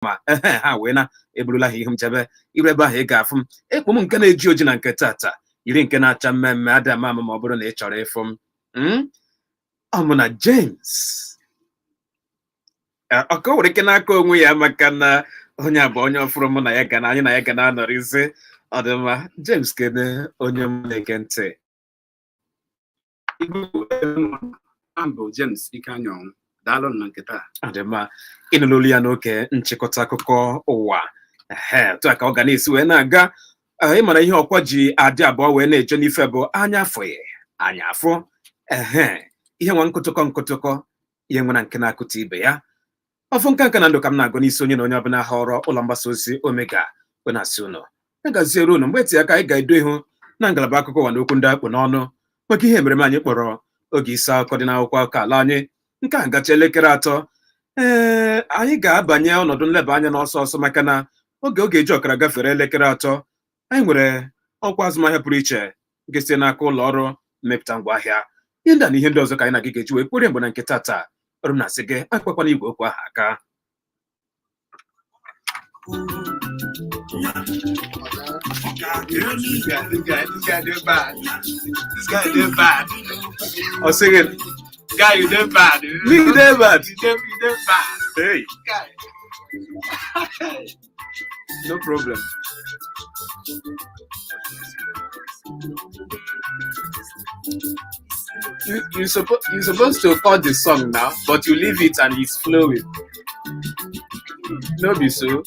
ma ha wee na eburula ha ihu m jebe ire ebe ahụ ị ga-afụ m ekpo m nke na-eji oji na nke tata yiri nke na-acha mmemme ada ama ma ọ bụrụ na ị chọrọ ịfụ m ọ mụ na James ọkọ nwere ike n'aka onwe ya maka na onye abụ onye ọfụrụ mụ na ya ga na anyị na ya ga na-anọrịzi ọdịmma James kene onye m na-ege ntị Ambụ James Ikanyon daalụ na nketa ọdịmma ịnụrụ olu ya n'oke nchịkọta akụkọ ụwa otu a ka ọ ga na-esi wee na-aga ịmara ihe ọkwa ji adị abụọ wee na-eje n'ife bụ anya afọ anya afọ ihe nwa nkụtụkọ ihe nwere nke na-akụta ibe ya ọfụ nka na ndụ ka m na-agụ n'isi onye na onye ọbụla họrọ ụlọ mgbasa ozi Omega bụ na-asị ụnụ agaziere ụnụ mgbe aka anyị ga-edo ihu na ngalaba akụkọ ụwa na okwu ndị akpụ n'ọnụ maka ihe mere anyị kpọrọ oge isi akụkọ dị n'akwụkwọ akụkọ ala anyị nke a gacha elekere 3 anyị ga-abanye ọnọdụ nleba anya n'ọsọ ọsọ maka na oge eji ọkara gafere elekere 3 anyị nwere ọkwa azụmahịa pụrụ iche nke site n'aka ụlọ ọrụ mmepụta ngwaahịa ihe ndị a na ihe ndị ọzọ ka anyị na gị ga-eji wee kpụrụ mgbe na nke taa ọrụ na-asị gị akpakwana igwe okwu ahụ aka ọ sịghị guy you dey bad you dey bad hey guy no problem you're supposed to cut the song now, but you leave it and it's flowing. No be so.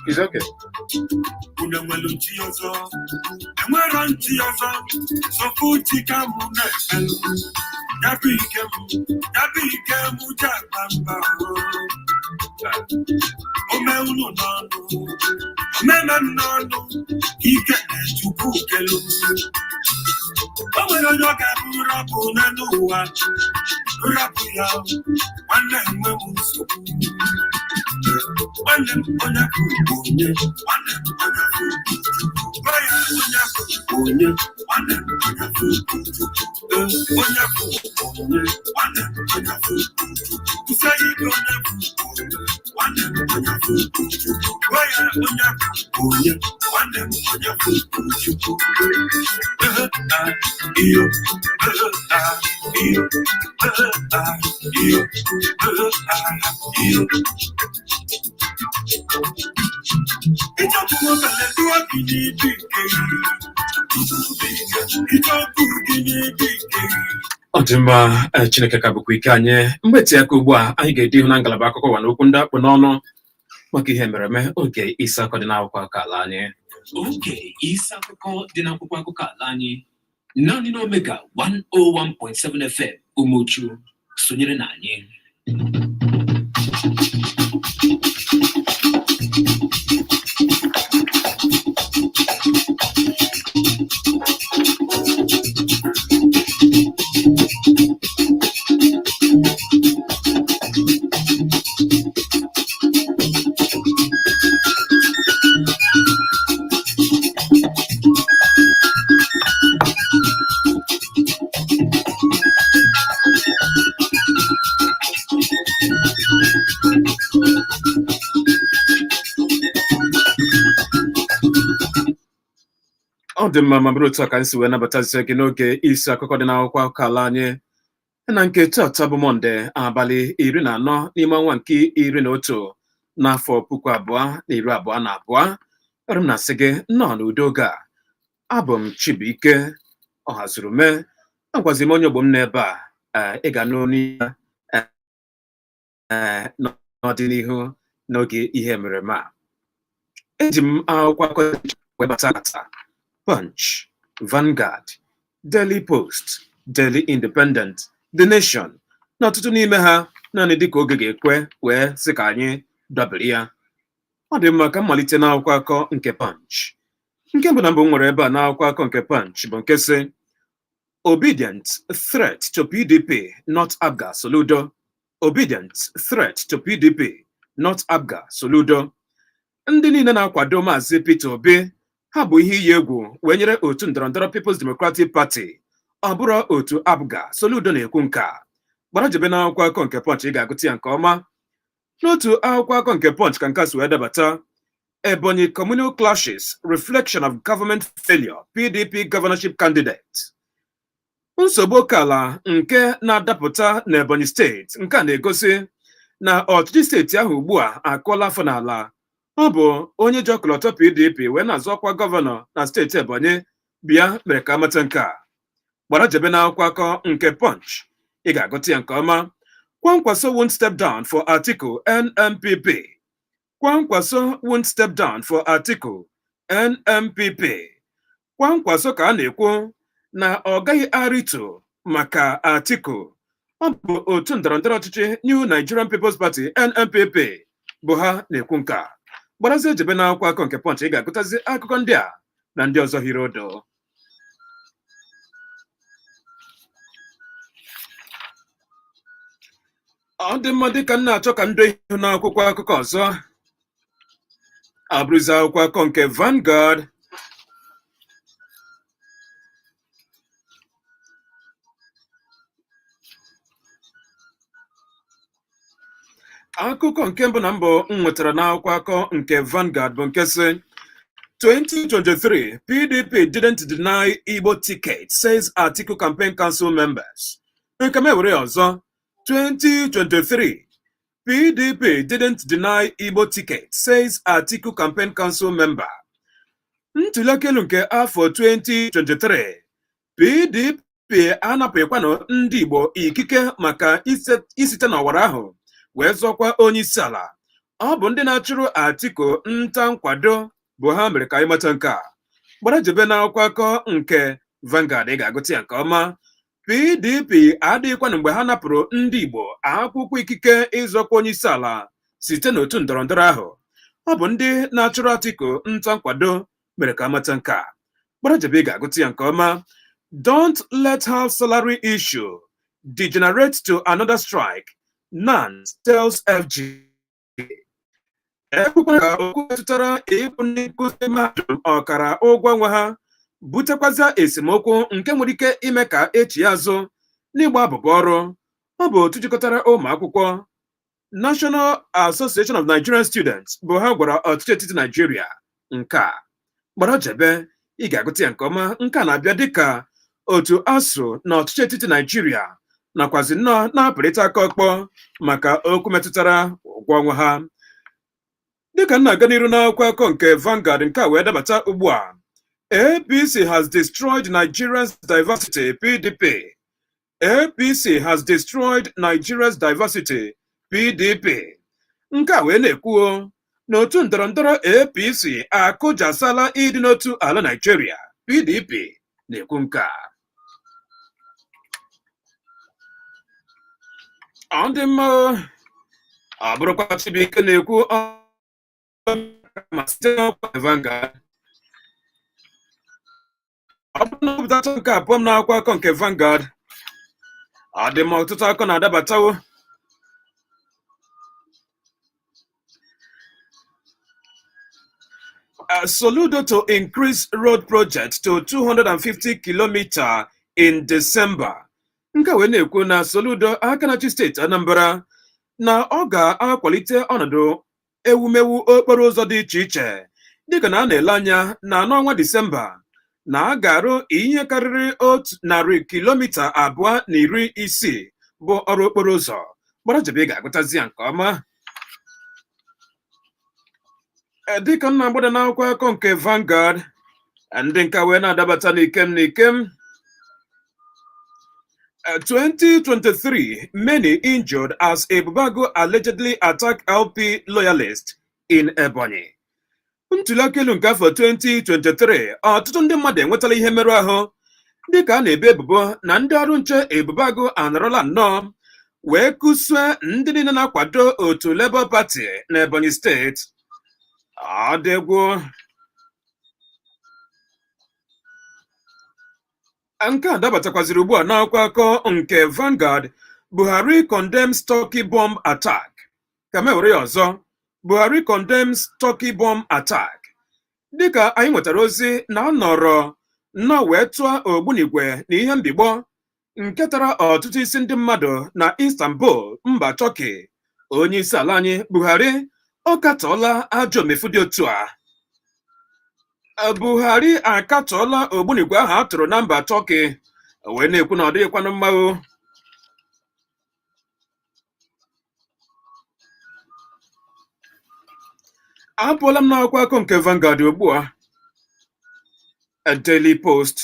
It's okay. Ọdịmma Chineke ka bụkwa ike anyị mgbeti aka ugbu a anyị ga-ede ihu na ngalaba akụkọ ụwa na okwu ndị akpụ n'ọnụ maka ihe mereme oge isi akụkọ dị n'akwụkwọ akụkọ ala anyị oge isi akụkọ dị n'akwụkwọ akụkọ ala anyị naanị na Omega 101.7 FM Umuchu sonyere na anyị ọ dị mma ma bụrụ otu a ka anyị si wee nabatazie gị n'oge isi akụkọ dị n'akwụkwọ akụkọ ala anyị na nke tata bụ Mọnde abalị 14 n'ime ọnwa nke 11 n'afọ 2022 ọrụ m na-asị gị nnọọ n'udo oge a abụ m Chibuike Ọhazurume agwazi m onye ogbo m n'ebe a ị ga n'onu ya n'ọdịnihu n'oge ihe mere ma eji m akwụkwọ akụkọ wee bata ata Punch, Vanguard, Daily Post, Daily Independent, The Nation na ọtụtụ n'ime ha naanị dịka oge ga-ekwe wee sị ka anyị dabere ya ọ dị mma ka mmalite n'akwụkwọ akụkọ nke Punch nke mbụ na mbụ nwere ebe a n'akwụkwọ akụkọ nke Punch bụ nke sị obedient threat to PDP not Abga Soludo obedient threat to PDP not Abga Soludo ndị niile na-akwado Maazị Peter Obi ha bụ ihe iyi egwu wee nyere otu ndọrọndọrọ People's Democratic Party ọ bụrụ otu Abga. Soludo na-ekwu nke a. Gbara jebe n'akwụkwọ akụkọ nke Punch, ị ga-agụta ya nke ọma. N'otu akwụkwọ akụkọ nke Punch ka nke a si wee debata: Ebonyi communal clashes, reflection of government failure, PDP governorship candidate. Nsogbu oke ala nke na-adapụta n'Ebonyi steeti nke a na-egosi na ọchịchị steeti ahụ ugbu a akụọla afọ n'ala. Ọ bụ onye ji ọkọlọtọ PDP wee na-azọ ọkwa gọvanọ na steeti Ebonyi bịa mere ka amata nke a. Gbara jebe n'akwụkwọ akụkọ nke Punch, ị ga-agụta ya nke ọma. Kwankwaso won't step down for Atiku NNPP. Kwankwaso won't step down for Atiku NNPP. Kwankwaso ka a na-ekwu na ọ gaghị arịtu maka Atiku. Ọ bụ otu ndọrọndọrọ ọchịchị New Nigerian People's Party NNPP bụ ha na-ekwu nke a. Gbarazie jebe n'akwụkwọ akụkọ nke Punch, ị ga-agụtazi akụkọ ndị a na ndị ọzọ hiri odo. Ọ dị mma dịka m na-achọ ka ndo ihu n'akwụkwọ akụkọ ọzọ. Abụrụzi akwụkwọ akụkọ nke Vanguard. Akụkọ nke mbụ na mbụ m nwetara n'akwụkwọ akụkọ nke Vanguard bụ nke sị 2023 PDP didn't deny Igbo ticket, says Atiku campaign council members. Nke m ewere ọzọ. 2023 PDP didn't deny Igbo ticket, says Atiku campaign council member. Ntụliaka elu nke afọ 2023 PDP anapụghịkwanụ ndị Igbo ikike maka isite n'ọwara ahụ wee zọkwa onye isi ala. Ọ bụ ndị na-achụrụ Atiku nta nkwado bụ ha mere ka anyị mata nke a. Gbara jebe n'akwụkwọ akụkọ nke Vanguard, ị ga-agụta ya nke ọma. PDP adịghịkwanụ mgbe ha napụrụ ndị Igbo akwụkwọ ikike ịzọkwa onye isi ala site n'otu ndọrọndọrọ ahụ. Ọ bụ ndị na-achụrụ Atiku nta nkwado mere ka amata nke a. Gbara jebe ị ga-agụta ya nke ọma. Don't let house salary issue degenerate to another strike, NNAMDI tells FG. Ekwukwara ka okwu metụtara ịkwụ ndị nkụzi mahadum ọkara ụgwọ ọnwa ha butekwazịa esemokwu nke nwere ike ime ka echi azụ n'ịgba abụba ọrụ. Ọ bụ otu jikọtara ụmụ akwụkwọ National Association of Nigerian Students bụ ha gwara ọchịchị etiti Nigeria nke a. Gbara jebe ị ga-agụta ya nke ọma. Nke a na-abịa dịka otu ASUU na ọchịchị etiti Nigeria nakwazi nnọọ na-apụrịta aka ọkpọ maka okwu metụtara ụgwọ ọnwa ha. Dịka m na-aga n'iru n'akwụkwọ akụkọ nke Vanguard, nke a wee dabata ugbu a. APC has destroyed Nigeria's diversity, PDP. APC has destroyed Nigeria's diversity, PDP. Nke a wee na-ekwuo n'otu ndọrọndọrọ APC akụjasala ịdị n'otu ala Nigeria. PDP na-ekwu nke a. Ọ dị mma, ọ bụrụkwa Chibuike na-ekwu ma site n'ọkwa Vanguard. Ọ bụrụ na ọbụdata nke abụọ m n'akwụkwọ akụkọ nke Vanguard, ọ dị mma ọtụtụ akụkọ na-adabatawo. Soludo to increase road project to 250 km in December. Nke wee na-ekwu na Soludo aka na-achị steeti Anambra na ọ ga-akwalite ọnọdụ ewumewu okporo ụzọ dị iche iche dịka na a na-ele anya na n'ọnwa Disemba na a ga-arụ ihe karịrị 100 kilomita 260 bụ ọrụ okporo ụzọ. Gbara jebe ị ga-agụtazi ya nke ọma. Dịka m na-agbada n'akwụkwọ akụkọ nke Vanguard, ndị nka wee na-adabata n'ikem. 2023, many injured as Ebubago allegedly attacked LP loyalists in Ebonyi. Ntụliaka elu nke afọ 2023, ọtụtụ ndị mmadụ enwetala ihe mmerụ ahụ dịka a na-ebe ebubo na ndị ọrụ nche Ebubago anọrọla nnọọ wee kụsue ndị niile na-akwado otu Labour Party na Ebonyi steeti. Ọ dị egwu. Nke a dabatakwaziri ugbu a n'akwụkwọ akụkọ nke Vanguard. Buhari condemns Turkey bomb attack. Ka m ewere ya ọzọ. Buhari condemns Turkey bomb attack. Dịka anyị nwetara ozi na ọ nọrọ nnọọ wee tụọ ogbunigwe na ihe mbigbo nke tara ọtụtụ isi ndị mmadụ na Istanbul, mba Turkey. Onye isi ala anyị Buhari ọ katọọla ajọ omefu dị otu a. Buhari akatọọla ogbunigwe ahụ a tụrụ na mba Turkey wee na-ekwu na ọ dịghịkwanụ mma o. Apụọla m n'akwụkwọ akụkọ nke Vanguard ugbu a. A Daily Post.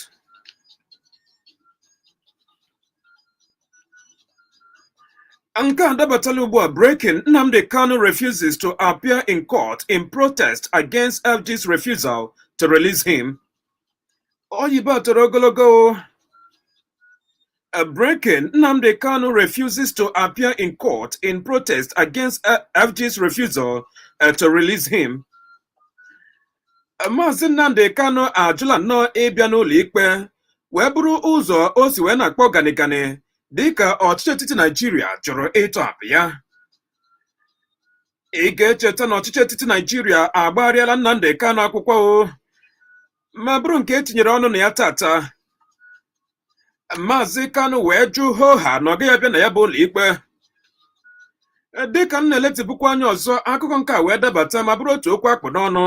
Nke a dabatala ugbu a. Breaking: NNAMDI Kanu refuses to appear in court in protest against FG's refusal to release him. Oyibo toro ogologo. Breaking: NNAMDI Kanu refuses to appear in court in protest against FG's refusal to release him. Maazị Nnamdi Kanu ajụla nnọọ ịbịa n'ụlọ ikpe wee bụrụ ụzọ o si wee na-akpọ ganigani dịka ọchịchị etiti Naijiria jụrụ ịtọhapụ ya. Ị ga-echeta na ọchịchị etiti Naijiria agbagharịala Nnamdi Kanu akwụkwọ o, ma bụrụ nke etinyere ọnụ na ya tata. Maazị Kanu wee jụ hoha na ọ gaghị abịa na ya bụ ụlọ ikpe. Dịka m na-eletịpụkwa anya ọzọ, akụkọ nke a wee dabata ma bụrụ otu okwu akpụ n'ọnụ.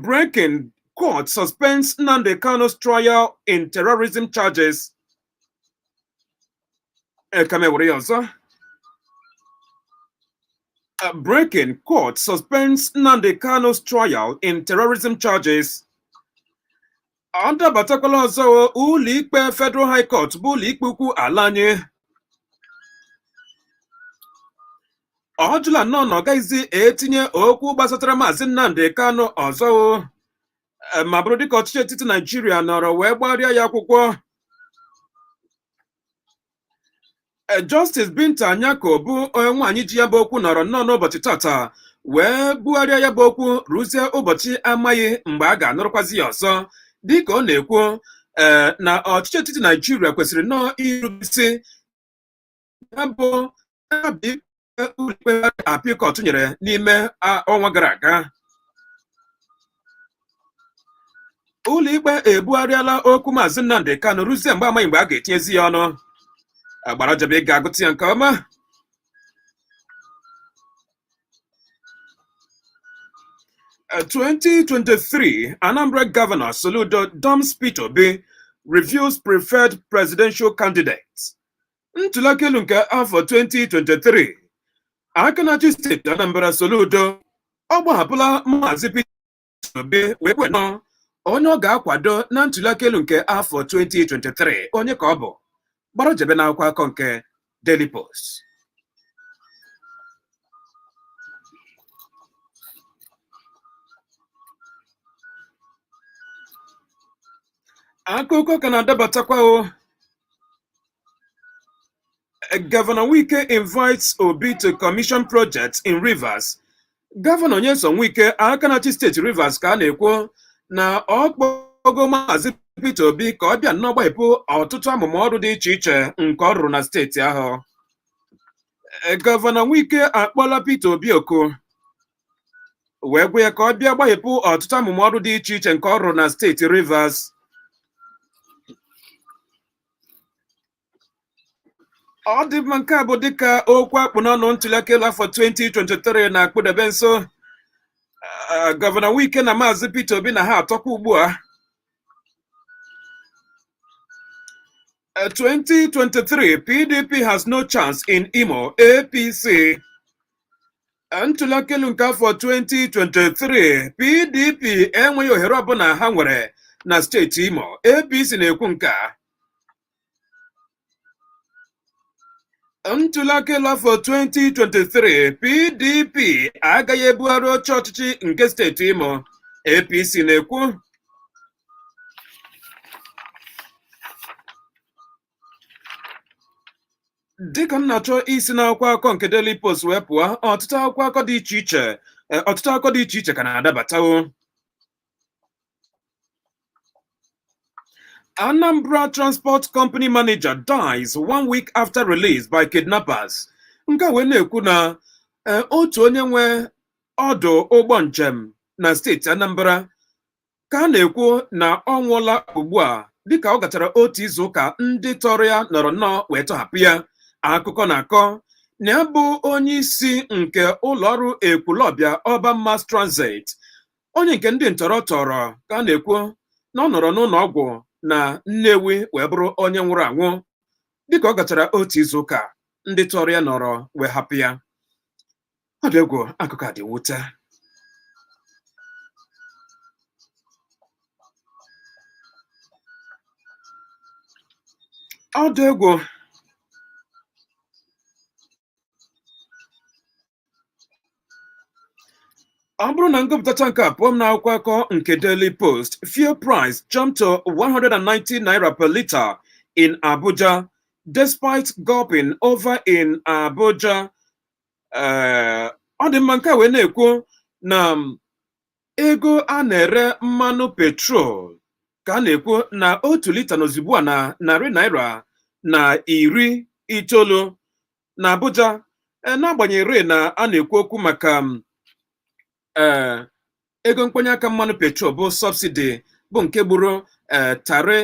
Breaking: Court suspends Nnamdi Kanu's trial in terrorism charges. Breaking: Court suspends Nnamdi Kanu's trial in terrorism charges. Ọ dabatakwala ọzọ ụlọ ikpe Federal High Court bụ ụlọ ikpe ukwu ala anyị. Ọ jụla nnọọ na ọ gaghịzi etinye okwu gbasatara Maazị Nnamdi Kanu ọzọ ma bụrụ dịka ọchịchị etiti Naijiria nọrọ wee gbarịa ya akwụkwọ. Justice Binta Anyako bụ nwaanyị ji ya bụ okwu nọrọ nnọọ n'ụbọchị tata wee bugharịa ya bụ okwu ruzie ụbọchị amaghị mgbe a ga-anụrụkwazi ya ọzọ, dịka ọ na-ekwu na ọchịchị etiti Naijiria kwesịrị nnọọ irube isi ya bụ ụlọikpe appeal court nyere n'ime ọnwa gara aga. Ụlọikpe ebugharịala okwu Maazị Nnamdi Kanu ruzie mgbe amaghị mgbe a ga-etinyezi ya ọnụ. Agbara ọjọọ ga-agụta ya nke ọma. 2023 Anambra Governor Soludo dumps Peter Obi, reviews preferred presidential candidates. Ntụliaka elu nke afọ 2023, aka na-achị steeti Anambra Soludo ọ gbahapụla Maazị Peter Obi wee kwenọ onye ọ ga-akwado na ntụliaka elu nke afọ 2023. Onye ka ọ bụ? Gbara jebe n'akwụkwọ akụkọ nke Daily Post. Akuko ka na-adabatakwa o. Governor Wike invites Obi to commission projects in Rivers. Governor Nyesom Wike aka na-achị steeti Rivers ka a na-ekwu na ọ kpọgo Maazị Peter Obi ka ọ bịa n'ọgbahepụ ọtụtụ amụma ọrụ dị iche iche nke ọ rụrụ na steeti ahụ. Governor Wike akpọla Peter Obi oku wee gwa ya ka ọ bịa gbahepụ ọtụtụ amụma ọrụ dị iche iche nke ọ rụrụ na steeti Rivers. Ọ dị mma nke a bụ dịka okwu akpụ n'ọnụ ntụliaka elu afọ 2023 na-akpụdebe nso. Gọvanọ Wike na Maazị Peter Obi na ha atọkwa ugbu a. 2023 PDP has no chance in Imo, APC. Ntụliaka elu nke afọ 2023 PDP enweghị ohere ọbụla ha nwere na steeti Imo, APC na-ekwu nke a. Ntụliaka elu afọ 2023 PDP agaghị ebugharị oche ọchịchị nke steeti Imo, APC na-ekwu. Dịka m na-achọ isi n'akwụkwọ akụkọ nke Daily Post wee pụọ, ọtụtụ akwụkwọ akụkọ dị iche iche ka na-adabatawo. Anambra Transport Company manager dies 1 week after release by kidnappers. Nke wee na-ekwu na otu onye nwe ọdụ ụgbọ njem na steeti Anambra ka a na-ekwu na ọ nwụọla ugbu a dịka ọ gachara otu izu ụka ndị tọrọ ya nọrọ nnọọ wee tọhapụ ya. Akụkọ na-akọ na ya bụ onye isi nke ụlọọrụ Ekwulọbịa Urban Mass Transit, onye nke ndị ntọrọ tọrọ, ka a na-ekwu na ọ nọrọ n'ụlọ ọgwụ na Nnewi wee bụrụ onye nwụrụ anwụ dịka ọ gachara otu izu ụka ndị tọrọ ya nọrọ wee hapụ ya. Ọ dị egwu, akụkọ a dị mwute. Ọ dị egwu. Ọ bụrụ na ngụpụtacha nke a pụọ m n'akwụkwọ akụkọ nke Daily Post, fuel price jumped to 190 naira per litre in Abuja despite gulping over in Abuja. Ọ dị mma nke a wee na-ekwu na ego a na-ere mmanụ petrol ka a na-ekwu na otu lita n'ozugbo a na narị naira na 19 na Abuja, n'agbanyeghị na a na-ekwu okwu maka ego mkpọnye aka mmanụ petrol bụ sọbsidi bụ nke gburu tarị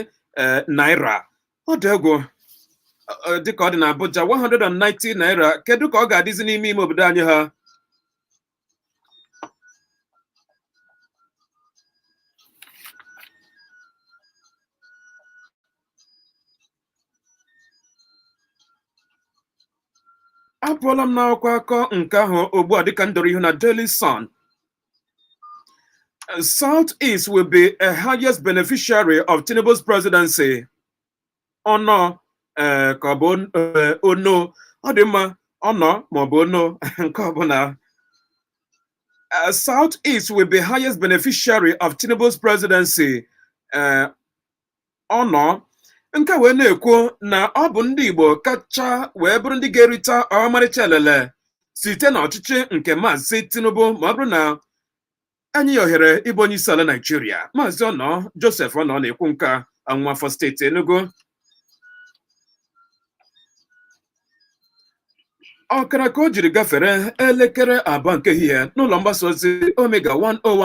naira. Ọ dị egwu dịka ọ dị na Abuja 190 naira. Kedu ka ọ ga-adịzi n'ime ime obodo anyị ha? Apụọla m n'akwụkwọ akụkọ nke ahụ ugbu a dịka m doro ihu na Daily Sun. Southeast will be a highest beneficiary of Tinubu's presidency. Ọnọ ka ọ bụ ono? Ọ dị mma, ọnọ maọbụ ono nke ọbụla. Southeast will be highest beneficiary of Tinubu's presidency. Ọnọ nke wee na-ekwu na ọ bụ ndị Igbo kacha wee bụrụ ndị ga-erita ọmarịcha elele site n'ọchịchị nke Maazị Tinubu ma ọ bụrụ na anyị ohere ịbụ onye isi ala Naịjirịa. Maazị Ọnọ Joseph Ọnọ na-ekwu nke Anwafọ steeti Enugu. Ọkara ka o jiri gafere elekere 2 nke ehihie n'ụlọ mgbasa ozi Omega 101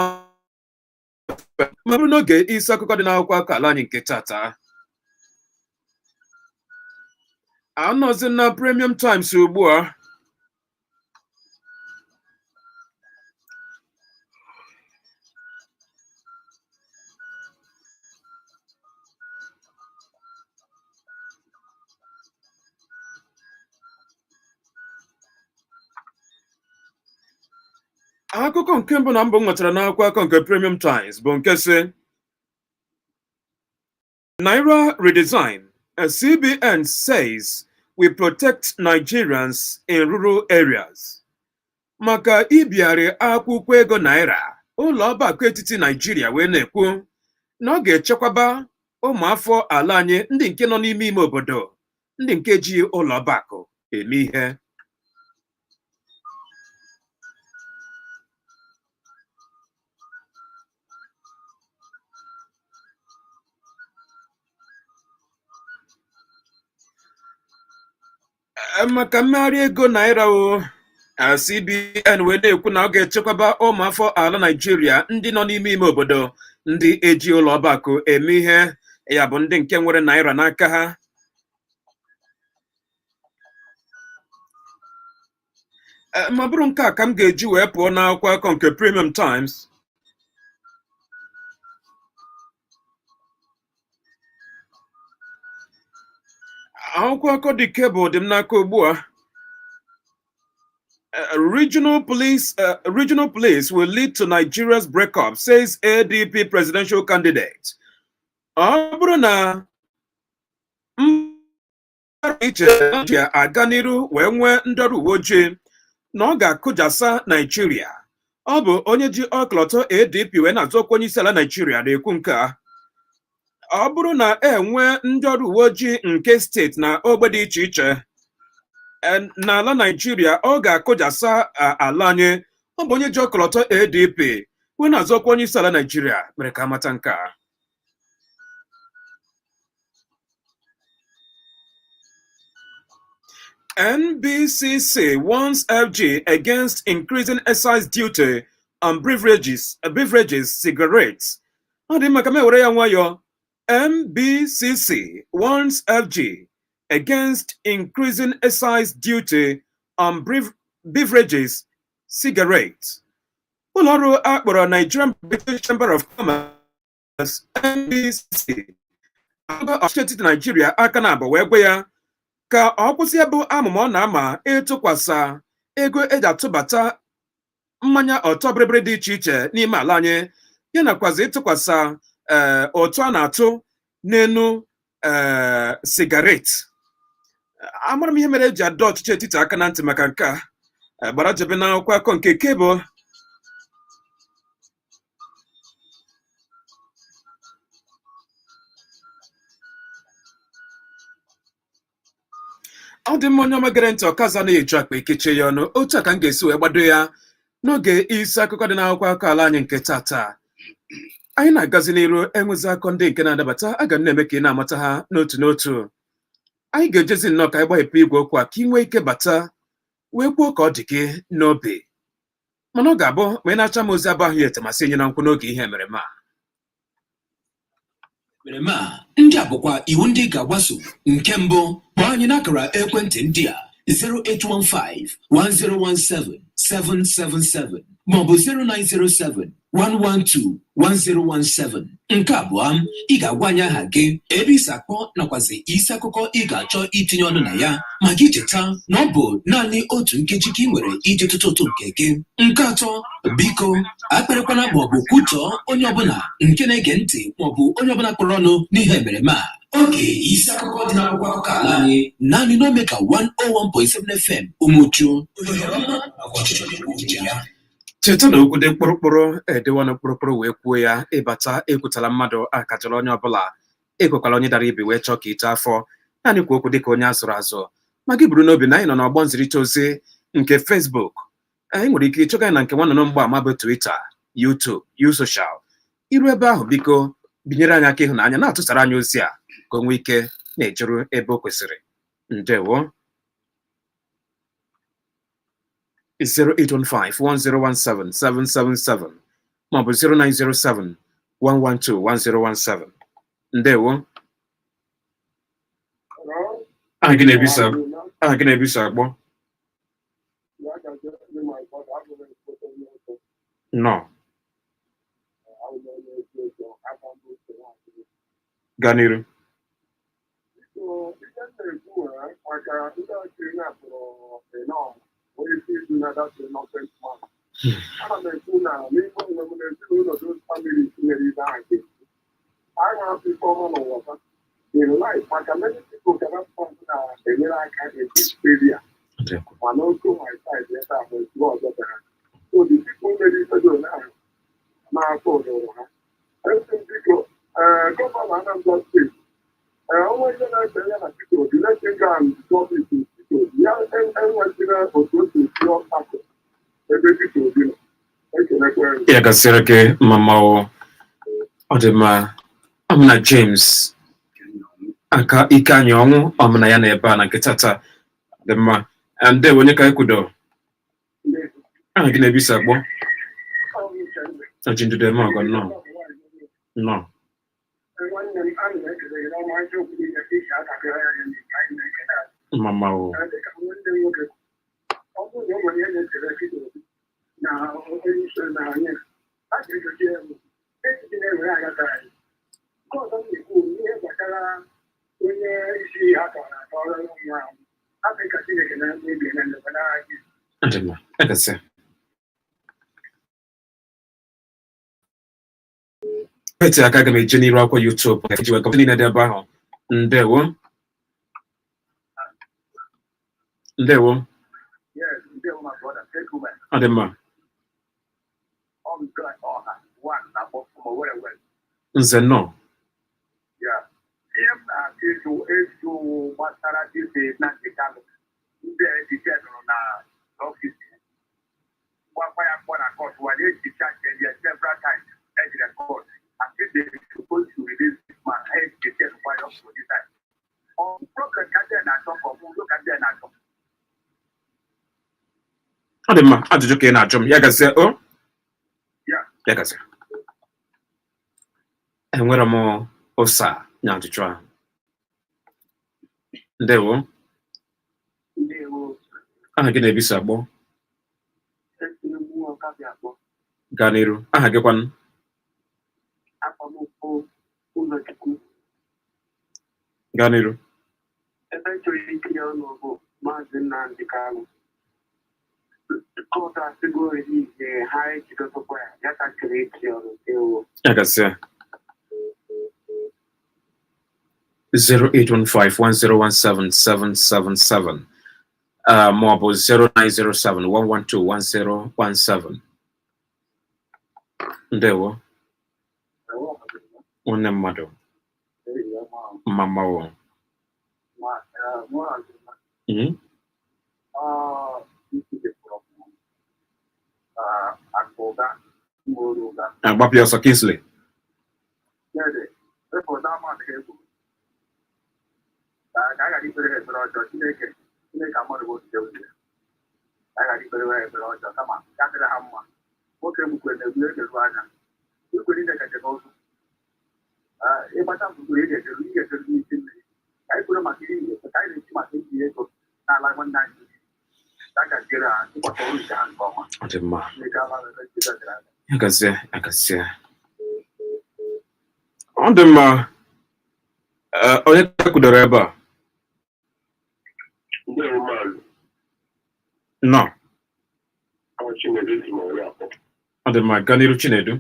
ma bụrụ n'oge isi akụkọ dị n'akwụkwọ akụkọ ala anyị nke tata. Anọzi na Premium Times ugbu a. Akụkọ nke mbụ na mbụ nwetara n'akwụkwọ akụkọ nke Premium Times bụ nke si Naira redesign. CBN says we protect Nigerians in rural areas. Maka ibigharị akwụkwọ ego naira, ụlọ ọba akụ etiti Naijiria wee na-ekwu na ọ ga-echekwaba ụmụafọ ala anyị ndị nke nọ n'ime ime obodo, ndị nke ji ụlọ ọba akụ eme ihe. Maka mmegharị ego naira CBN wee na-ekwu na ọ ga-echekwaba ụmụafọ ala Naịjirịa ndị nọ n'ime ime obodo, ndị eji ụlọ ọba akụ eme ihe, ya bụ ndị nke nwere naira n'aka ha. Ma bụrụ nke a ka m ga-eji wee pụọ n'akwụkwọ akụkọ nke Premium Times. Akwụkwọ akụkọ dị kebụl dị m n'aka ugbu a. Regional police will lead to Nigeria's breakup, says ADP presidential candidate. Ọ bụrụ na iche aga n'iru wee nwee ndị ọrụ uwe ojii na ọ ga-akụjasa Naijiria. Ọ bụ onye ji ọkọlọtọ ADP wee na-azọ ọkwa onye isi ala Naijiria na-ekwu nke a. Ọ bụrụ na enwe ndị ọrụ uwe ojii nke steeti na ogbe dị iche iche n'ala Naijiria, ọ ga-akụjasa ala anyị. Ọ bụ onye ji ọkọlọtọ ADP wee na-azọ ọkwa onye isi ala Naijiria mere ka amata nke a. NBCC warns FG against increasing excise duty on beverages, cigarettes, Adi makame were ya nwayo. MBCC warns LG against increasing excise duty on beverages, cigarettes. Ụlọọrụ akpọrọ Nigerian British Chamber of Commerce NBCC ọchịchị Nigeria aka na abụ wee gwa ya ka ọ kwụsị ebe amụma ọ na-ama ịtụkwasa ego eji atụbata mmanya ọtọ bịrịbịrị dị iche iche n'ime ala anyị ya nakwazi ịtụkwasa ụtụ a na-atụ n'enu sigaret. Amara m ihe mere eji adọ ọchịchị etiti aka na ntị maka nke a. Gbara jebe n'akwụkwọ akọ nke kebụl. Ọ dị mma onye ọma gere ntị ọkaza na-eju akpa ikechie ya ọnụ otu a ka m ga-esi wee gbado ya n'oge isi akụkọ dị n'akwụkwọ akọ ala anyị nke tata. Anyị na-agazi n'iru enwezi akọ ndị nke na-adabata aga m na-eme ka ị na-amata ha n'otu n'otu. Anyị ga-ejezi nnọọ ka anyị gbahepụ igwe okwu a ka ị nwee ike bata wee kwuo ka ọ dị gị n'obi, mana ọ ga-abụ ma ị na-acha m ozi abụ ahụ ya etemasị enye na nkwụ n'oge ihe mere ma ndị a bụkwa iwu ndị ga-agbaso. Nke mbụ, kpọọ anyị n'akara ekwentị ndị a 08151017777 maọbụ 09071121017. Nke abụọ, ị ga-agwa anyị aha gị, ebe isi akpọ nakwazi isi akụkọ ị ga-achọ itinye ọnụ na ya, ma gị cheta na ọ bụ naanị otu nkeji ka ị nwere iji tụtụ ụtụ nke gị. Nke atọ, biko akparịkwana maọbụ kwutọọ onye ọbụla nke na-ege ntị maọbụ onye ọbụla kpọrọ ọnụ n'ihe mere ma oge isi akụkọ dị n'akwụkwọ akụkọ ala anyị naanị n'Omega 101.7 FM Umuchu. cheta na okwu dị mkpụrụkpụrụ edewanụ mkpụrụkpụrụ wee kwuo ya ịbata ekwutala mmadụ akachara onye ọbụla ekwekwala onye dara ibi wee chọọ ka ite afọ naanị kwa okwu dịka onye azụrụ azụ. Ma gị buru n'obi na anyị nọ n'ọgbọ nzirịta ozi nke Facebook. Anyị nwere ike ịchọga ya na nke nwanne mgbaama bụ Twitter, YouTube, U-Social. Iru ebe ahụ biko binyere anyị aka ịhụnanya na-atụsara anyị ozi a ka o nwee ike na-ejeru ebe o kwesịrị. Ndewo. 08151017777 maọbụ 09071121017. Ndewo. Aha gị na-ebisa agbọ. No. Gaa n'iru. Ya gasịrị gị mama ọ dị mma. Amụna James aka ike anyị ọnwụ ọmụna ya na ebe a na nke tata dị mma. Ndewo onye ka anyị kwudo. Aha gị na-ebisa agbọ. Ọjị ndụdụ eme ọgọ nnọọ. Nnọọ. Mama Peti aka aga m eje n'iru akwa YouTube eji wee kọpụta niile dị ebe ahụ. Ndewo. Ndewo. Ọ dị mma. Nze nọ. Ọ dị mma, ajụjụ ka ị na-ajụ m ya gazie. Ya gazie. enwere m ụsa nya ajụjụ ahụ. Ndewo. Aha gị na-ebisi agbọ. Gaa n'iru. Aha gị kwanụ? Gaa n'iru. Ebe chọrọ ikiri ọnụ bụ Maazị Nnamdị Kanụ. Kọta asịgo ihe ha ejidọtọkwa ya, ya ka chọrọ ikiri ọnụ ewu. Ya gasịa. 08151017777 ma ọ bụ 09071121017. Ndewo. Nwanne mmadụ. Mamawo. Agbapịa ọsọ Kingsley. Ọ dị mma. Onye kwudoro ebe a? No. Ọ dị mma, gaa n'iru Chinedu.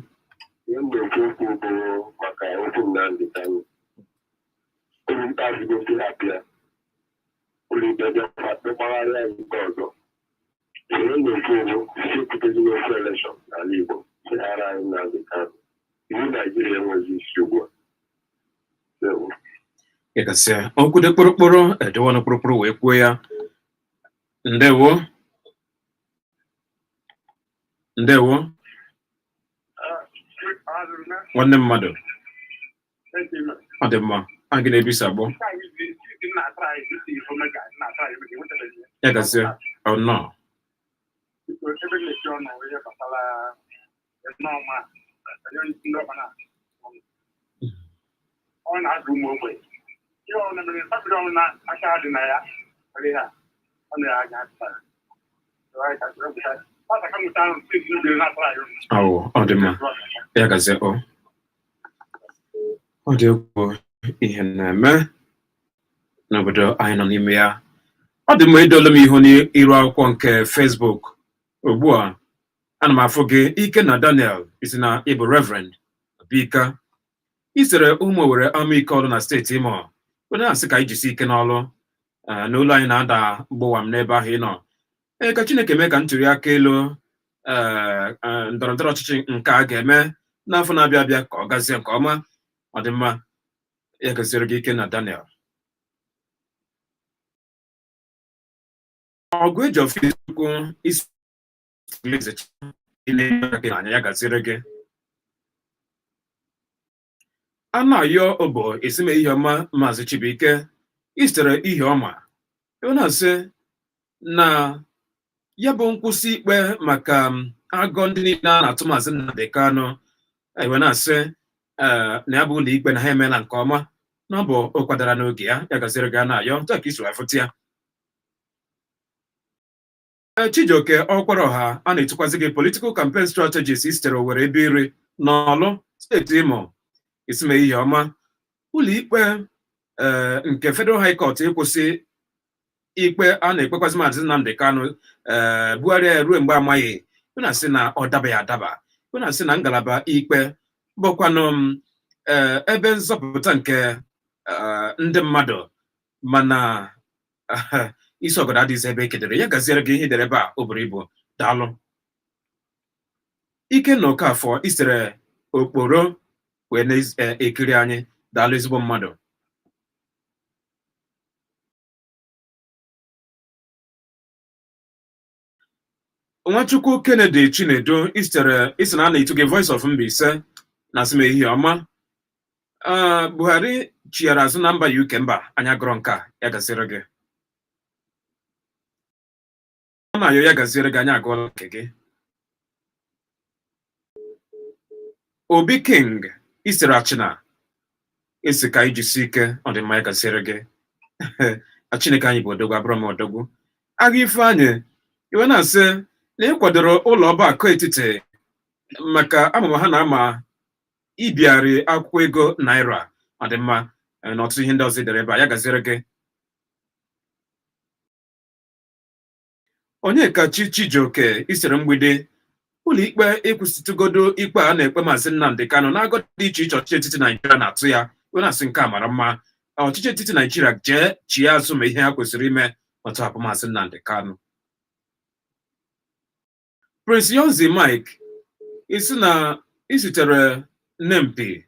Ịgasịa okwude kpụrụkpụrụ edewo na kpụrụkpụrụ wee kwuo ya. Ndewo. Ndewo. Nwanne mmadụ. Ọ dị mma. A gị na-ebisi agbọ. Ya gasịa. Oh no. Ọ dị mma. Ya gasịa. Ọ dị egwu ihe na-eme n'obodo anyị nọ n'ime ya. Ọ dị mma idole m ihu n'iru akwụkwọ nke Facebook. Ugbu a ana m afụ gị Ikenna Daniel isi na ịbụ Reverend Bika. Isere ụmụ Owere ama ike ọrụ na steeti Imo. Onye na-asị ka ijisi ike n'ọrụ n'ụlọ anyị na-ada mgbụwa m n'ebe ahụ ị nọ. Ka Chineke mee ka ntuli aka elu ndọrọndọrọ ọchịchị nke a ga-eme n'afọ na-abịa abịa ka ọ gazie nke ọma. Ọ dị mma. Ya gaziere gị Ikenna Daniel. Ọgụ eji ọfịs ukwu isi anya ya gaziere gị. A na-ayọ obo esime ihe ọma Maazị Chibuike isitere ihe ọma. Ọ na-asị na ya bụ nkwụsị ikpe maka agọ ndị niile a na-atụ Maazị Nnamdị Kanụ. Iwe na-asị na ya bụ ụlọ ikpe na ha emeela nke ọma na ọ bụ o kwadara n'oge ya. Ya gaziere gị na-ayọ taa ka isi wefụta ya. Chijioke Ọkwaraọha a na-etukwazi gị political campaign strategist isitere Owere ebe iri n'Ọlụ steeti Imo. Isime ihe ọma. Ụlọ ikpe nke Federal High Court ịkwụsị ikpe a na-ekpekwazị Maazị Nnamdị Kanụ bugharịa ya ruo mgbe amaghị. Ọ na-asị na ọ dabaghị adaba. Ọ na-asị na ngalaba ikpe bụkwanụ ebe nzọpụta nke ndị mmadụ mana isi ọgọdọ adịghịzi ebe ekedere. Ya gaziere gị ihe dere ebe a o buru ibu. Daalụ. Ikenna Okafọ isere Okporo wee na-ekiri anyị. Daalụ ezigbo mmadụ. Nwachukwu Kennedy Chinedu isitere isi na a na-etu gị Voice of Mbaise na asị m ehihie ọma. Buhari chiara azụ na mba UK mba anya gụrụ nke a. Ya gaziere gị. Ọ na-ayọ ya gaziere gị anya agụọla nke gị. Obi King isere Achịna isi ka ijisi ike ọ dị mma ya gasịrị gị Chineke anyị bụ odogwu abụrụ m odogwu agha Ifeanyị iwe na-asị na ị kwadoro ụlọ ọba akụ etiti maka amụma ha na-ama ịbịarị akwụkwọ ego naira ọ dị mma na ọtụtụ ihe ndị ọzọ dere ebe a ya gaziri gị Onyekachi Chijioke isere mgbidi ụlọikpe ịkwụsịtụgodo ikpe a na-ekpe Maazị Nnamdi Kanu n'agụ dị iche iche ọchịchị etiti Naijiria na-atụ ya wee na-asị nke a mara mma ọchịchị etiti Naijiria jee chie azụ ma ihe ha kwesịrị ime otu hapụ Maazị Nnamdi Kanu. Prince Yonzi Mike isi na isitere NNAMDI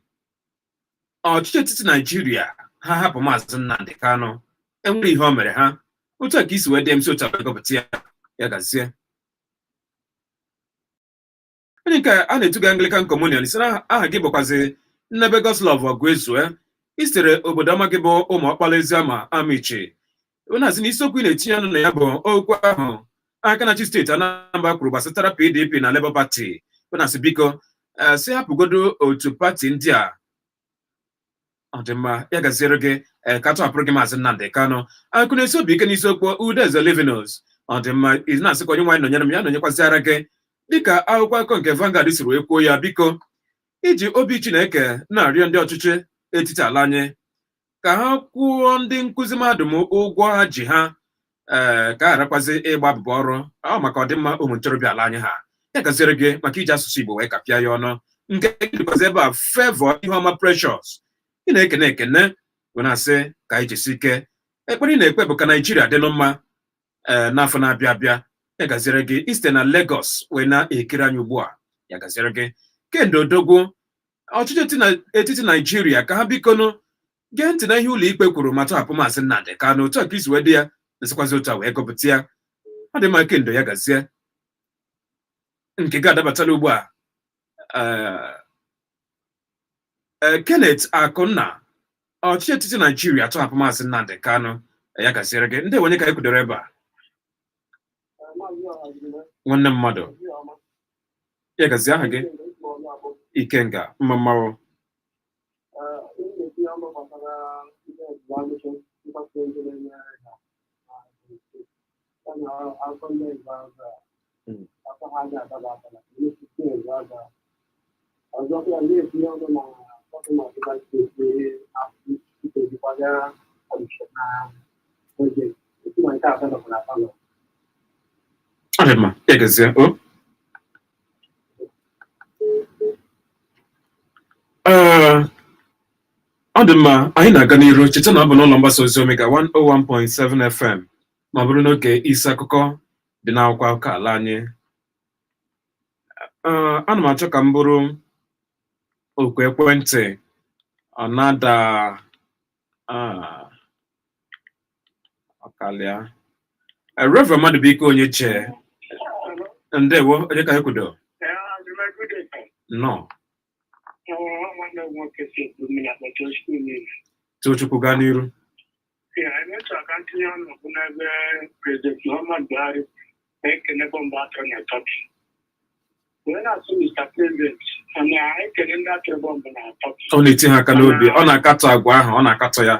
ọchịchị etiti Naijiria ha hapụ Maazị Nnamdi Kanu enwere ihe o mere ha otu a ka isi wee dị msi otu a gọpụta ya gazie onye nke a na-etuga Anglican Communion si na aha gị bụkwazi Nnebe Goslov Ọgụezue isitere obodo ọma gị bụ Ụmụọkpala Eziama Amichi na-asị na isiokwu ị na-etinye ọnụ na ya bụ okwu ahụ aka na-achị steeti Anambra kwuru gbasatara PDP na Labour Party na-asị biko si hapụgodo otu pati ndị a ọ dị mma ya gaziere gị ka tọhapụrụ gị Maazị Nnamdi Kanu akụ na-esi obi ike n'isiokwu Udeze Livinus ọ dị mma ị na-asịkwa onye nwaanyị nọnyere m ya nọnyekwasịara gị dịka akwụkwọ akụkọ nke Vanguard siri wee kwuo ya biko iji obi Chineke na-arịọ ndị ọchịchị etiti ala anyị ka ha kwụọ ndị nkụzi mahadum ụgwọ ha ji ha ka a gharakwazi ịgba abụba ọrụ maka ọdịmma ụmụ ntorobịa ala anyị ha ya gaziere gị maka iji asụsụ Igbo wee kapịa ya ọnụ nke dịkwazi ebe a Favour Ihuọma Precious ị na-ekene ekene wee na-asị ka anyị jisi ike ekpere ị na-ekpe bụ ka Naijiria dịnụ mma n'afọ na-abịa abịa ya gaziere gị isite na Lagos wee na-ekiri anyị ugbu a ya gaziere gị Kendo Odogwu ọchịchị etiti Naijiria ka ha bikonụ gee ntị na ihe ụlọ ikpe kwuru ma tọhapụ Maazị Nnamdi Kanu otu a ka isi wee dị ya nsịkwazi otu a wee gụpụta ya ọ dị mma Kendo ya gazie nke ga-adabatala ugbu a Kenneth Akunna ọchịchị etiti Naijiria tọhapụ Maazị Nnamdi Kanu ya gaziere gị ndị onye ka anyị kwudoro ebe a nwanne mmadụ ya gazie aha gị Ikenga Mmammawo Adema ya gazie ọ dị mma anyị na-aga n'iru cheta na ọ bụ n'ụlọ mgbasa ozi Omega 101.7 FM ma ọ bụrụ n'oge isi akụkọ dị n'akwụkwọ akụkọ ala anyị ana m achọ ka m bụrụ okwu ekwentị ọ na-ada ọkalịa Reverend Madụbụike onye che ndewo onye ka anyị kwudo nọ Tochukwu gaa n'iru ọ na-eti ha aka n'obi ọ na-akatọ agwa ahụ ọ na-akatọ ya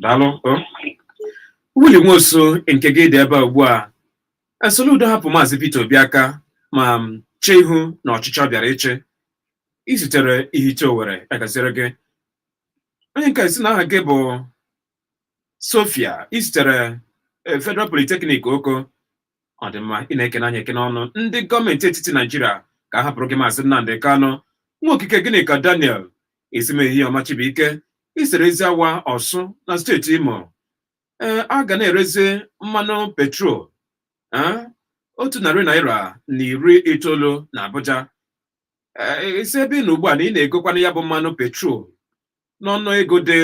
daalụ Willie Nwosu nke gị dị ebe a ugbu a Soludo hapụ Maazị Peter Obi aka ma chee ihu na ọchịchị ọ bịara ịchị isitere Ihicha Owerri agaziere gị onye nke si na aha gị bụ Sophia isitere Federal Polytechnic Oko ọ dị mma ị na-ekene anya ekene ọnụ ndị gọọmenti etiti Naijiria ka a hapụrụ gị Maazị Nnamdi Kanu nwa okike gịnị ka Daniel Ezimehiọma Chibuike isere Eziawa Ọsụ na steeti Imo a ga na-erezi mmanụ petrol 190 na Abuja isi ebe ị na ugbu a na ị na-egokwana ya bụ mmanụ petrol n'ọnụ ego dị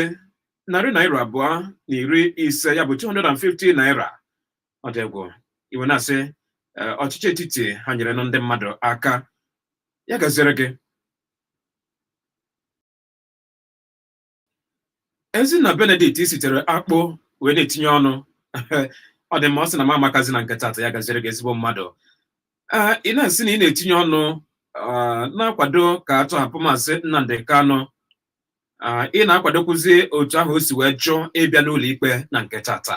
Naira 250 ya bụ 250 naira ọ dị egwu iwe na-asị ọchịchị etiti ha nyere ndị mmadụ aka ya gaziere gị Ezinna Benedict sitere akpụ wee na-etinye ọnụ ọ dị mma, ọ sị na m amakazi na nke tata ya gaziri gị ezigbo mmadụ. Ị na-asị na ị na-etinye ọnụ na-akwado ka atọhapụ Maazị Nnamdi Kanu. Ị na-akwadokwuzi otu ahụ o si wee jụọ ịbịa n'ụlọ ikpe na nke tata.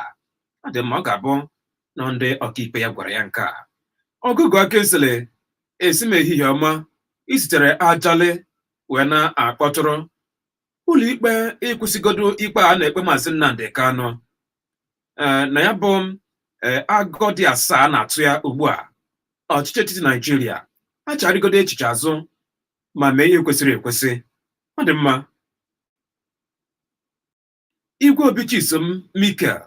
Ọ dị mma, ọ ga-abụ na ndị ọkaikpe ya gwara ya nke a. Ọgụgụ Akinsele esi m ehihie ọma, isitere Ajali wee na-akpọtụrụ ụlọ ikpe ịkwụsịgodo ikpe a na-ekpe Maazị Nnamdi Kanu. Na ya bụ agụgọ dị 7 na-atụ ya ugbu a. Ọchịchị etiti Naijiria achọrịgodo echiche azụ ma mee ihe kwesịrị ekwesị. Ọ dị mma. Igwe Obi Chisom Mikel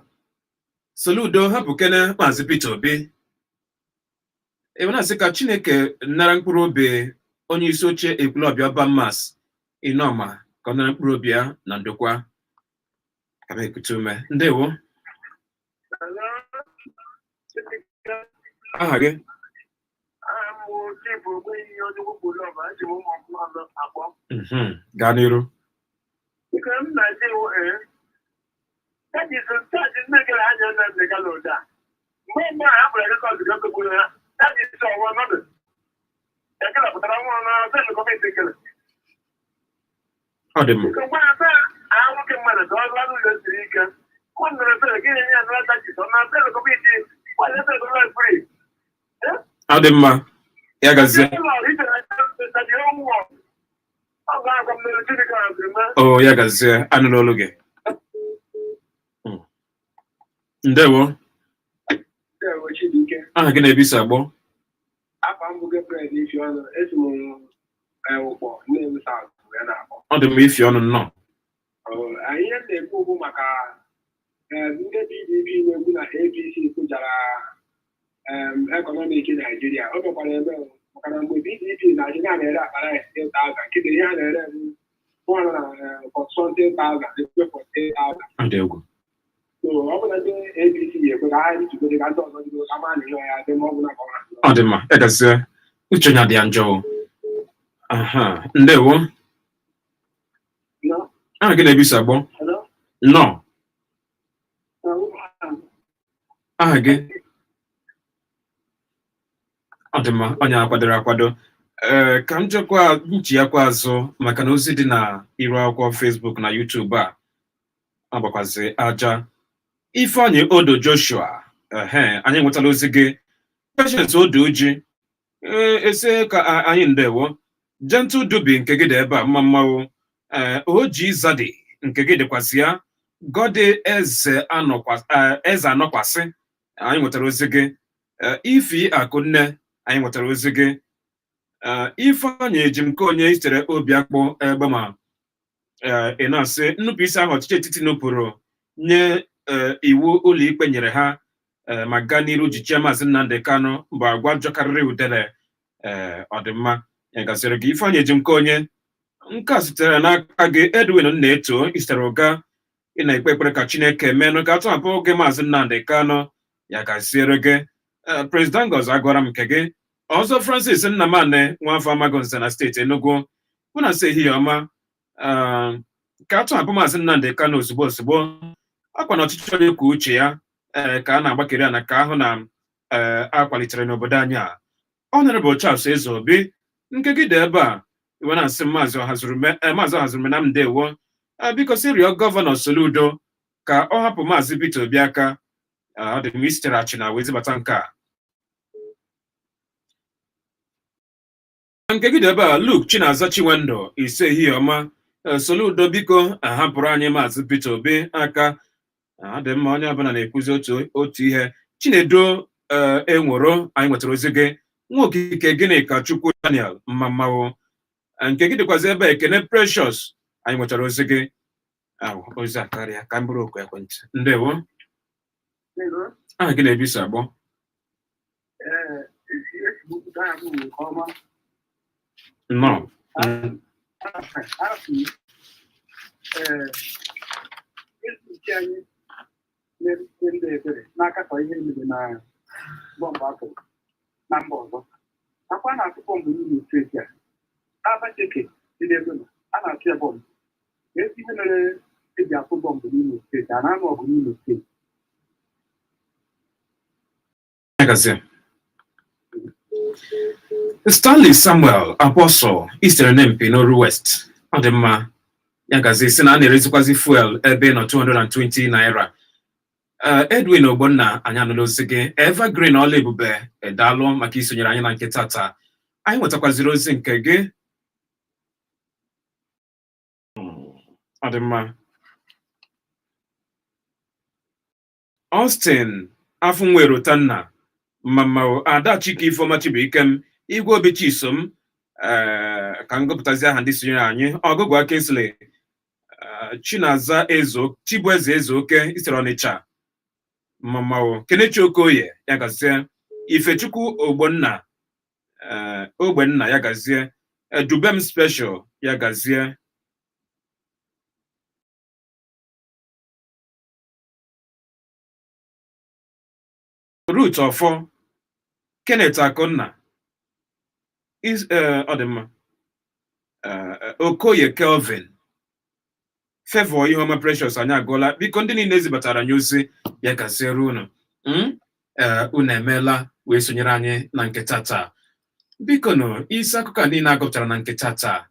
Soludo hapụ kene Maazị Peter Obi. Na-asị ka Chineke nara mkpụrụ obi onye isi oche Ekwulọbịa Ọba Mmas Ịnọma ka ọ nara mkpụrụ obi ya na ndokwa. Ka m ekute ume. Ndewo. Aha gị? Gaa n'iru. Ọ dị mma. Ọ dị mma. Ya gazie. Oh, ya gazie. Anụrụ olu gị. Ndewo. Aha gị na-ebisa agbọ? Ọ dị mma, ifi ọnụ nnọọ. Anyị na-ekwu okwu maka ndị PDP na-ekwu na APC kụjara ekọnọmik Naijiria. Ọ bụkwara ebe maka na mgbe PDP Naijiria na-ere akpara 10,000, nkịta ihe a na-ere 140,000. Ọ bụ na ndị APC ga-ekwe ka ha ritugode ka ndị ọzọ jiri ka ma na ihe ya dị ma ọ bụ na ọ dị mma, egazie uche nya dị ya njọ. Ndewo. Aha gị na-ebisa agbọ? Nnọọ. Aha gị? Ọ dị mma, onye akwadoro akwado. Ka m jekwa nchiyakwa azụ maka na ozi dị na iru akwụkwọ Facebook na YouTube a agbakwazi aja. Ifeanyi Odo Joshua, anyị nwetala ozi gị. Patience Odoji ese ka anyị ndewo. Gentle Dubi nke gị dị ebe a, mma mmanwụ. Oji Zadi nke gị dịkwasị ya. Gode Eze Anọkwasị, anyị nwetara ozi gị. Ifi Akụnne, anyị nwetara ozi gị. Ifeanyi Ejimke onye isitere obi akpọ egbe ma ị na-asị nnupụisi ahụ ọchịchị etiti nupụrụ nye iwu ụlọikpe nyere ha ma gaa n'iru jichie Maazị Nnamdi Kanu bụ agwa jọkarịrị udele. Ọdịmma, ya gasịrị gị. Ifeanyi Ejimke onye nke a sitere n'aka gị. Edwin Nneto isitere ụga ị na-ekpe ekpere ka Chineke menụ ka atọhapụ oge Maazị Nnamdi Kanu, ya gaziere gị. President Ngozi agwara m nke gị. Ọzọ Francis Nnamane nwafọ Amagonze na steeti Enugu bụ na sị ehihie ọma, ka atọhapụ Maazị Nnamdi Kanu ozugbo ozugbo. Akwa na ọchịchị onye kwuo uche ya ka a na-agbakeri ana ka ahụ na akwalitere n'obodo anyị a. Honorable Charles Eze Obi nke gị dị ebe a iwe na-asị Maazị Ọhazurume na ndewo. Biko si rịọ Gọvanọ Soludo ka ọ hapụ Maazị Peter Obi aka. Ọ dị m isitere achị na wee zibata nke a. Nke gị dị ebe a Luke Chinaza Chinwendụ ise ehihie ọma. Soludo biko ahapụrụ anyị Maazị Peter Obi aka. Dị mma, onye ọbụla na-ekwuzi otu ihe. Chinedo Enworo, anyị nwetara ozi gị. Nwa okike gịnị ka Chukwu Daniel mma mmanwụ. Nke gị dịkwazi ebe Ekene Precious, anyị nwetara ozi gị. Ozi a karịa ka m bụrụ okwu ekwentị. Ndewo. Aha gị na-ebisa agbọ? Nnọọ. Ndị ebere n'akatọ ihe mere na bọmbụ atụ na mba ọzọ. Akwa na-atụ bọmbụ n'Imo steeti a. Abacheke dị n'ebe nọ, a na-atụ ya bọmbụ. Ezi ihe mere eji atụ bọmbụ n'Imo steeti, a na-anụ ọgụ n'Imo steeti. Agazie. Stanley Samuel Apostle Eastern MP Noru West. Adema. Yagazi si na na-erezikwazi fuel ebe nọ 220 naira. Edwin Ogbonna anyị anụla ozi gị. Evergreen ọla ebube edalụ maka isonyere anyị na nke tata. Anyị nwetakwaziri ozi nke gị. Adema. Austin Afunwero Tanna Mama Ada Chike Ifeoma Chibuikem Igwe Obi Chisom ka ngụpụtazi aha ndị sonyere anyị ọgụgụ Kingsley Chinaza Ezo Chibueze Ezoke isere Ọnịcha Mama Kenechi Okoye ya gazie Ifechukwu Ogbenna ya gazie Dubem Special ya gazie Ruth Ofo Kenneth Akonna Odema Okoye Kelvin Favor Ihoma Precious anya agụla biko ndị niile ezibatara anyị ozi ya gaziere unu unu emela wee sonyere anyị na nke tata biko nụ isi akụkọ niile agụpụtara na nke tata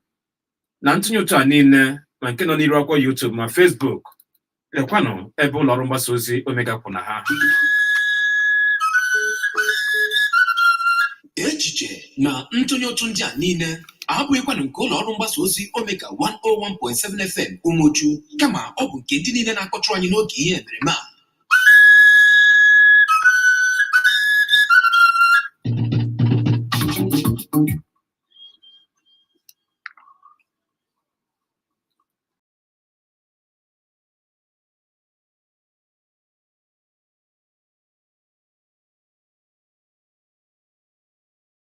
na ntụnye ụtụ a niile ma nke nọ n'iru akwụkwọ YouTube ma Facebook lekwanụ ebe ụlọ ọrụ mgbasa ozi Omega kwụ na ha. Echiche na ntụnye ụtụ ndị a niile abụghịkwanụ nke ụlọ ọrụ mgbasa ozi Omega 101.7 FM Umoju kama ọ bụ nke ndị niile na-akpọtụrụ anyị n'oge ihe mere ma